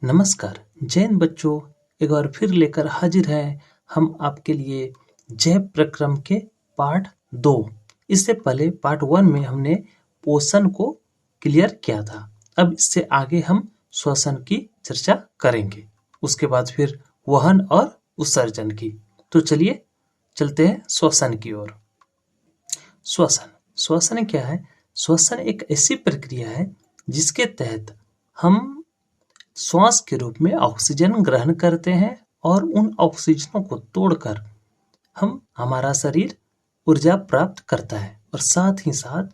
नमस्कार जैन बच्चों, एक बार फिर लेकर हाजिर हैं हम आपके लिए जैव प्रक्रम के पार्ट 2। इससे पहले पार्ट 1 में हमने पोषण को क्लियर किया था। अब इससे आगे हम श्वसन की चर्चा करेंगे, उसके बाद फिर वहन और उत्सर्जन की। तो चलिए चलते हैं श्वसन की ओर। श्वसन क्या है? श्वसन एक ऐसी प्रक्रिया है जिसके तहत हम श्वास के रूप में ऑक्सीजन ग्रहण करते हैं और उन ऑक्सीजनों को तोड़कर हमारा शरीर ऊर्जा प्राप्त करता है और साथ ही साथ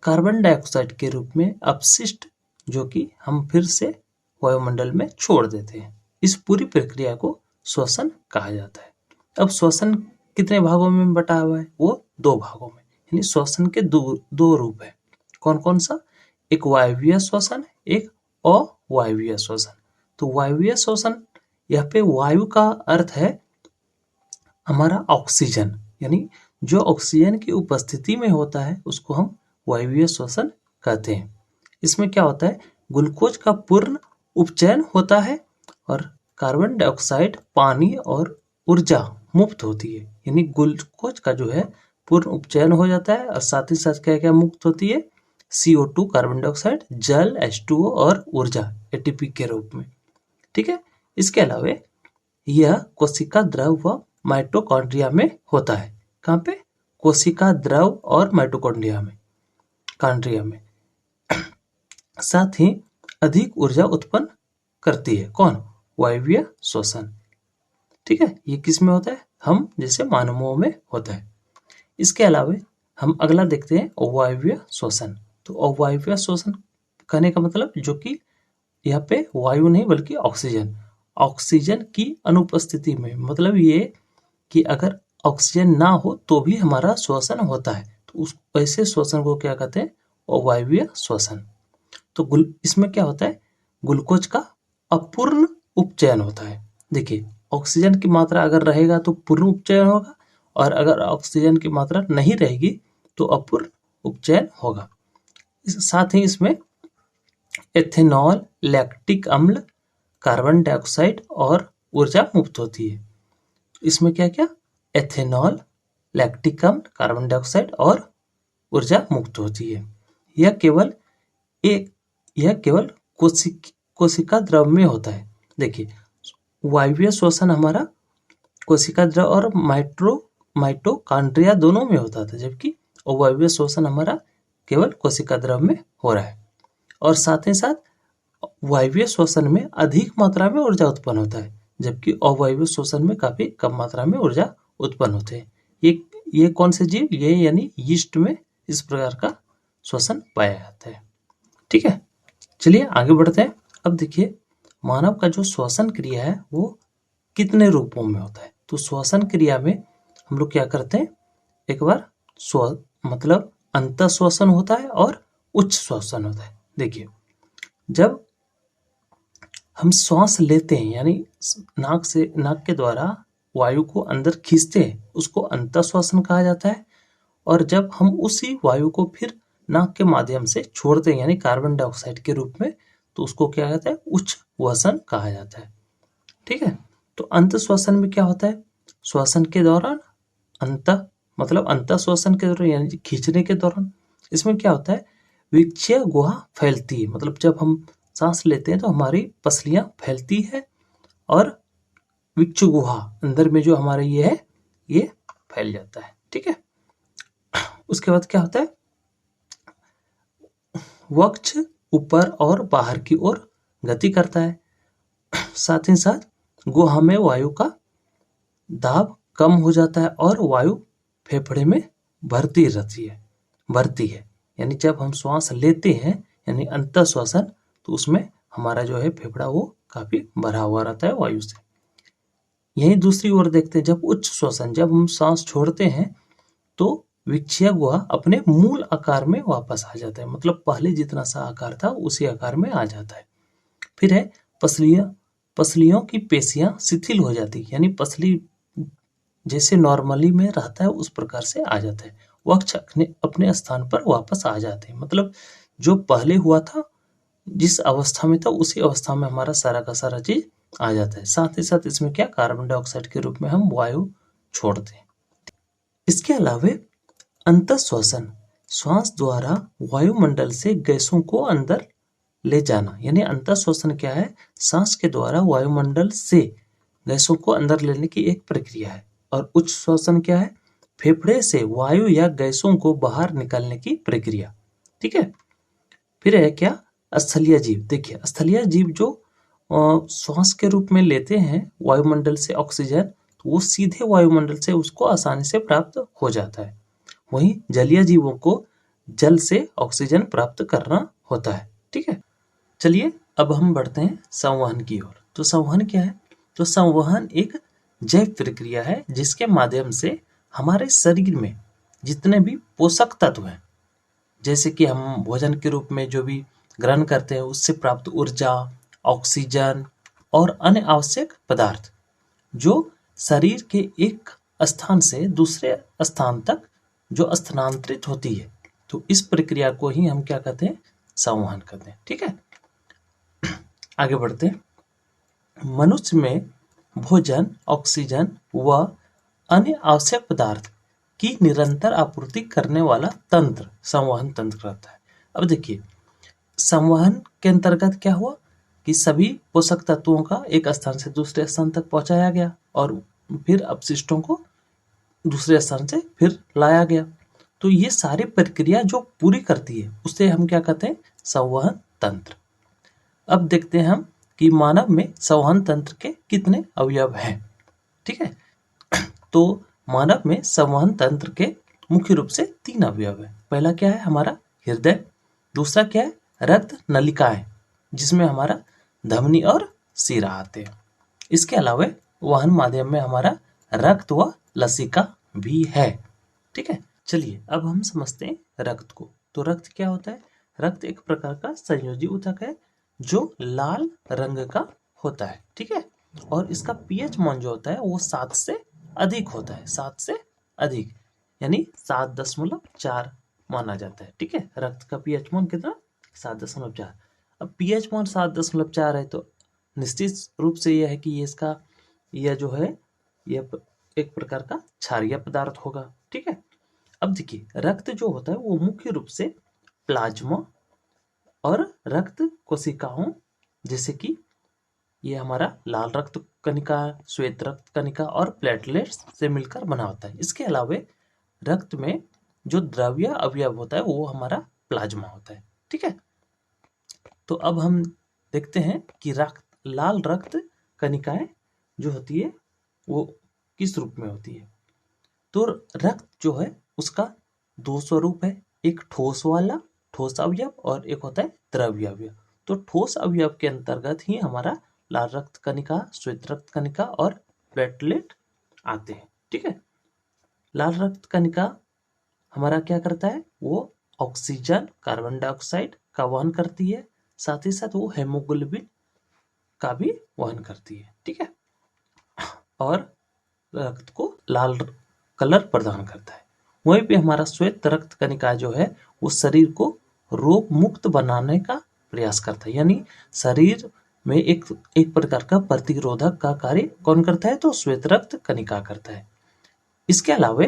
कार्बन डाइऑक्साइड के रूप में अपशिष्ट जो कि हम फिर से वायुमंडल में छोड़ देते हैं। इस पूरी प्रक्रिया को श्वसन कहा जाता है। अब श्वसन कितने भागों में बटा हुआ है? वो 2 भागों में, यानी श्वसन के दो रूप है। कौन कौन सा? एक वायवीय श्वसन, एक अवायवीय श्वसन। तो वायवीय श्वसन, यहाँ पे वायु का अर्थ है हमारा ऑक्सीजन, यानी जो ऑक्सीजन की उपस्थिति में होता है उसको हम वायवीय श्वसन कहते हैं। इसमें क्या होता है? ग्लूकोज का पूर्ण उपचयन होता है और कार्बन डाइऑक्साइड, पानी और ऊर्जा मुक्त होती है, यानी ग्लूकोज का जो है पूर्ण उपचयन हो जाता है और साथ ही साथ क्या क्या मुक्त होती है? CO2 कार्बन डाइऑक्साइड, जल H2O और ऊर्जा ATP के रूप में। ठीक है। इसके अलावा यह कोशिका द्रव व माइटोकॉन्ड्रिया में होता है। कहाँ पे? कोशिका द्रव और माइटोकॉन्ड्रिया में, कॉन्ड्रिया में। साथ ही अधिक ऊर्जा उत्पन्न करती है। कौन? वायवीय श्वसन। ठीक है। ये किस में होता है? हम जैसे मानवों में होता है। इसके अलावा हम अगला देखते हैं अवायवीय श्वसन। तो अवायवीय श्वसन कहने का मतलब जो कि यहाँ पे वायु नहीं बल्कि ऑक्सीजन की अनुपस्थिति में, मतलब ये कि अगर ऑक्सीजन ना हो तो भी हमारा श्वसन होता है, तो उस ऐसे श्वसन को क्या कहते हैं? अवायवीय श्वसन। तो इसमें क्या होता है? ग्लूकोज का अपूर्ण उपचयन होता है। देखिए, ऑक्सीजन की मात्रा अगर रहेगा तो पूर्ण उपचयन होगा और अगर ऑक्सीजन की मात्रा नहीं रहेगी तो अपूर्ण उपचयन होगा। साथ ही इसमें एथेनॉल, लैक्टिक अम्ल, कार्बन डाइऑक्साइड और ऊर्जा मुक्त होती है। इसमें क्या क्या? एथेनॉल, लैक्टिक अम्ल, कार्बन डाइऑक्साइड और ऊर्जा मुक्त होती है। यह केवल कोशिका द्रव में होता है। देखिए, वायवीय श्वसन हमारा कोशिका द्रव और माइटोकॉन्ड्रिया दोनों में होता था, जबकि अवायवीय श्वसन हमारा केवल कोशिका द्रव में हो रहा है। और साथ ही साथ वायवीय श्वसन में अधिक मात्रा में ऊर्जा उत्पन्न होता है, जबकि अवायवीय श्वसन में काफी कम मात्रा में ऊर्जा उत्पन्न होते हैं। ये कौन से जीव? ये यानी यीस्ट में इस प्रकार का श्वसन पाया जाता है। ठीक है, चलिए आगे बढ़ते हैं। अब देखिए, मानव का जो श्वसन क्रिया है वो कितने रूपों में होता है। तो श्वसन क्रिया में हम लोग क्या करते हैं? एक बार मतलब अंतः श्वसन होता है और उच्च श्वसन होता है। देखिए, जब हम श्वास लेते हैं, यानी नाक के द्वारा वायु को अंदर खींचते हैं, उसको अंतः श्वसन कहा जाता है। और जब हम उसी वायु को फिर नाक के माध्यम से छोड़ते हैं, यानी कार्बन डाइऑक्साइड के रूप में, तो उसको क्या कहता है? उच्च वसन कहा जाता है। ठीक है। तो अंत श्वसन में क्या होता है? श्वसन के दौरान अंत श्वसन के दौरान यानी खींचने के दौरान इसमें क्या होता है? विक्षीय गुहा फैलती है। मतलब जब हम सांस लेते हैं तो हमारी पसलियां फैलती है और विक्ष गुहा अंदर में जो हमारा ये है ये फैल जाता है। ठीक है। उसके बाद क्या होता है? वक्ष ऊपर और बाहर की ओर गति करता है। साथ ही साथ गुहा में वायु का दाब कम हो जाता है और वायु फेफड़े में भरती है। यानी जब हम श्वास लेते हैं यानी अंतः श्वसन, तो उसमें हमारा जो है फेफड़ा वो काफी भरा हुआ रहता है वायु से। यही दूसरी ओर देखते हैं, जब उच्च श्वसन, जब हम सांस छोड़ते हैं तो विक्षीय गुहा अपने मूल आकार में वापस आ जाता है। मतलब पहले जितना सा आकार था उसी आकार में आ जाता है। फिर है पसलियों की पेशियां शिथिल हो जाती, यानी पसली जैसे नॉर्मली में रहता है उस प्रकार से आ जाता है। वक्ष अपने स्थान पर वापस आ जाते हैं। मतलब जो पहले हुआ था जिस अवस्था में था उसी अवस्था में हमारा सारा का सारा चीज आ जाता है। साथ ही साथ इसमें क्या, कार्बन डाइऑक्साइड के रूप में हम वायु छोड़ते हैं। इसके अलावा अंतःश्वसन, श्वास द्वारा वायुमंडल से गैसों को अंदर ले जाना, यानी अंतःश्वसन क्या है, सांस के द्वारा वायुमंडल से गैसों को अंदर लेने की एक प्रक्रिया है। और उच्च श्वसन क्या है, फेफड़े से वायु या गैसों को बाहर निकालने की प्रक्रिया। ठीक है। फिर है क्या, स्थलीय जीव। देखिए, स्थलीय जीव जो श्वास के रूप में लेते हैं वायुमंडल से ऑक्सीजन, तो वो सीधे वायुमंडल से उसको आसानी से प्राप्त हो जाता है। वहीं जलीय जीवों को जल से ऑक्सीजन प्राप्त करना होता है। ठीक है। चलिए अब हम बढ़ते हैं संवहन की ओर। तो संवहन क्या है, तो संवहन एक जैव प्रक्रिया है जिसके माध्यम से हमारे शरीर में जितने भी पोषक तत्व हैं, जैसे कि हम भोजन के रूप में जो भी ग्रहण करते हैं उससे प्राप्त ऊर्जा, ऑक्सीजन और अन्य आवश्यक पदार्थ, जो शरीर के एक स्थान से दूसरे स्थान तक जो स्थानांतरित होती है, तो इस प्रक्रिया को ही हम क्या कहते हैं, संवहन कहते हैं। ठीक है। आगे बढ़ते हैं। मनुष्य में भोजन, ऑक्सीजन व अन्य आवश्यक पदार्थ की निरंतर आपूर्ति करने वाला तंत्र संवहन तंत्र कहता है। अब देखिए, संवहन के अंतर्गत क्या हुआ कि सभी पोषक तत्वों का एक स्थान से दूसरे स्थान तक पहुंचाया गया और फिर अपशिष्टों को दूसरे स्थान से फिर लाया गया। तो ये सारी प्रक्रिया जो पूरी करती है उसे हम क्या कहते हैं, संवहन तंत्र। अब देखते हैं हम कि मानव में संवहन तंत्र के कितने अवयव हैं। ठीक है। तो मानव में संवहन तंत्र के मुख्य रूप से 3 अवयव है। पहला क्या है, हमारा हृदय। दूसरा क्या है, रक्त नलिकाएं, जिसमें हमारा धमनी और शिरा आते हैं। इसके अलावा वहन माध्यम में हमारा रक्त व लसिका भी है। ठीक है। चलिए अब हम समझते हैं रक्त को। तो रक्त क्या होता है, रक्त एक प्रकार का संयोजी ऊतक है जो लाल रंग का होता है। ठीक है। और इसका पीएच मान जो होता है वो 7 से अधिक होता है, 7 से अधिक, यानी 7.4 माना जाता है। ठीक है। रक्त का पीएच मान कितना, 7.4। अब पीएच मान 7.4 है तो निश्चित रूप से यह है कि ये इसका यह जो है यह एक प्रकार का क्षारीय पदार्थ होगा। ठीक है। अब देखिए, रक्त जो होता है वो मुख्य रूप से प्लाज्मा और रक्त कोशिकाओं, जैसे कि ये हमारा लाल रक्त कणिका, श्वेत रक्त कणिका और प्लेटलेट्स से मिलकर बना होता है। इसके अलावा रक्त में जो द्रव्य अवयव होता है वो हमारा प्लाज्मा होता है। ठीक है। तो अब हम देखते हैं कि लाल रक्त कणिकाएं जो होती है वो किस रूप में होती है। तो रक्त जो है उसका 2 स्वरूप है, एक ठोस वाला, ठोस अवयव, और एक होता है द्रव्य अवयव। तो ठोस अवयव के अंतर्गत ही हमारा लाल रक्त कणिका, श्वेत रक्त कणिका और प्लेटलेट आते हैं। ठीक है। लाल रक्त कणिका हमारा क्या करता है, वो ऑक्सीजन, कार्बन डाइऑक्साइड का वहन करती है, साथ ही साथ वो हेमोग्लोबिन का भी वहन करती है। ठीक है। और रक्त को लाल कलर प्रदान करता है। वहीं पे हमारा श्वेत रक्त कणिका जो है वो शरीर को रोग मुक्त बनाने का प्रयास करता है, यानी शरीर में एक प्रकार का प्रतिरोधक का कार्य कौन करता है, तो श्वेत रक्त कणिका करता है। इसके अलावा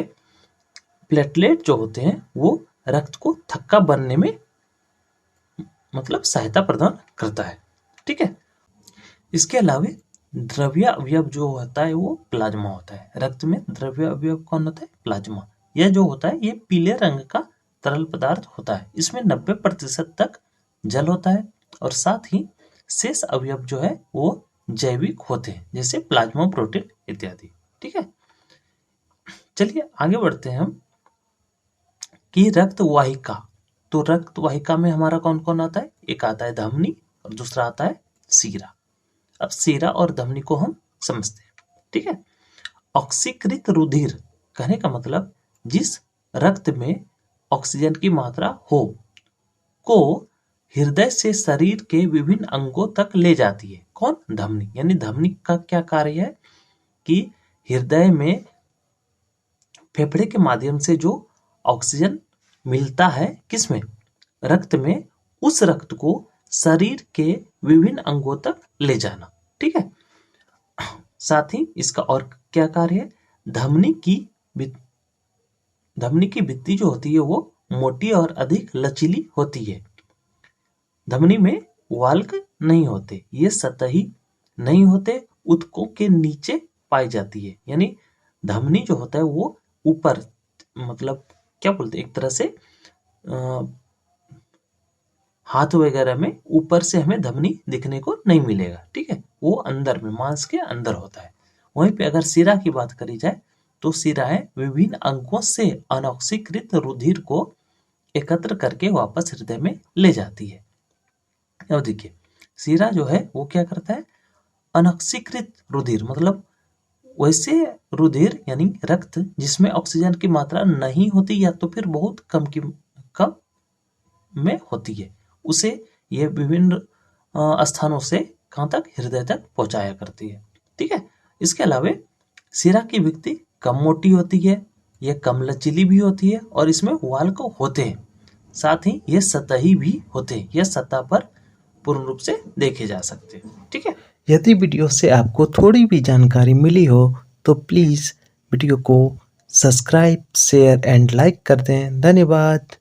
प्लेटलेट जो होते हैं वो रक्त को थक्का बनने में मतलब सहायता प्रदान करता है। ठीक है। इसके अलावा द्रव्य अवयव जो होता है वो प्लाज्मा होता है। रक्त में द्रव्य अवयव कौन होता है, प्लाज्मा। यह जो होता है ये पीले रंग का तरल पदार्थ होता है। इसमें 90% तक जल होता है और साथ ही शेष अवयव जो है वो जैविक होते हैं, जैसे प्लाज्मा, प्रोटीन इत्यादि। ठीक है। चलिए आगे बढ़ते हैं हम कि रक्त वाहिका। तो रक्त वाहिका में हमारा कौन कौन आता है, एक आता है धमनी और दूसरा आता है शिरा। अब शिरा और धमनी को हम समझते हैं। ठीक है। ऑक्सीकृत रुधिर कहने का मतलब जिस रक्त में ऑक्सीजन की मात्रा हो को हृदय से शरीर के विभिन्न अंगों तक ले जाती है। कौन, धमनी। यानी धमनी का क्या कार्य है कि हृदय में फेफड़े के माध्यम से जो ऑक्सीजन मिलता है किसमें, रक्त में, उस रक्त को शरीर के विभिन्न अंगों तक ले जाना। ठीक है। साथ ही इसका और क्या कार्य है, धमनी की भित्ति जो होती है वो मोटी और अधिक लचीली होती है। धमनी में वाल्क नहीं होते, ये सतही नहीं होते, ऊतकों के नीचे पाई जाती है। यानी धमनी जो होता है वो ऊपर, मतलब क्या बोलते हैं, एक तरह से हाथ वगैरह में ऊपर से हमें धमनी दिखने को नहीं मिलेगा। ठीक है, वो अंदर में मांस के अंदर होता है। वहीं पे अगर शिरा की बात करी जाए तो शिराएं विभिन्न अंगों से अनॉक्सीकृत रुधिर को एकत्र करके वापस हृदय में ले जाती है। अब देखिए, शिरा जो है वो क्या करता है, अनॉक्सीकृत रुधिर मतलब वैसे रुधिर यानी रक्त जिसमें ऑक्सीजन की मात्रा नहीं होती या तो फिर बहुत कम में होती है, उसे यह विभिन्न स्थानों से कहां तक, हृदय तक पहुंचाया करती है। ठीक है। इसके अलावा शिरा की भित्ति कम मोटी होती है, यह कम लचीली भी होती है और इसमें वाल्क होते हैं। साथ ही ये सतही भी होते हैं, यह सतह पर पूर्ण रूप से देखे जा सकते हैं। ठीक है। यदि वीडियो से आपको थोड़ी भी जानकारी मिली हो तो प्लीज़ वीडियो को सब्सक्राइब, शेयर एंड लाइक कर दें। धन्यवाद।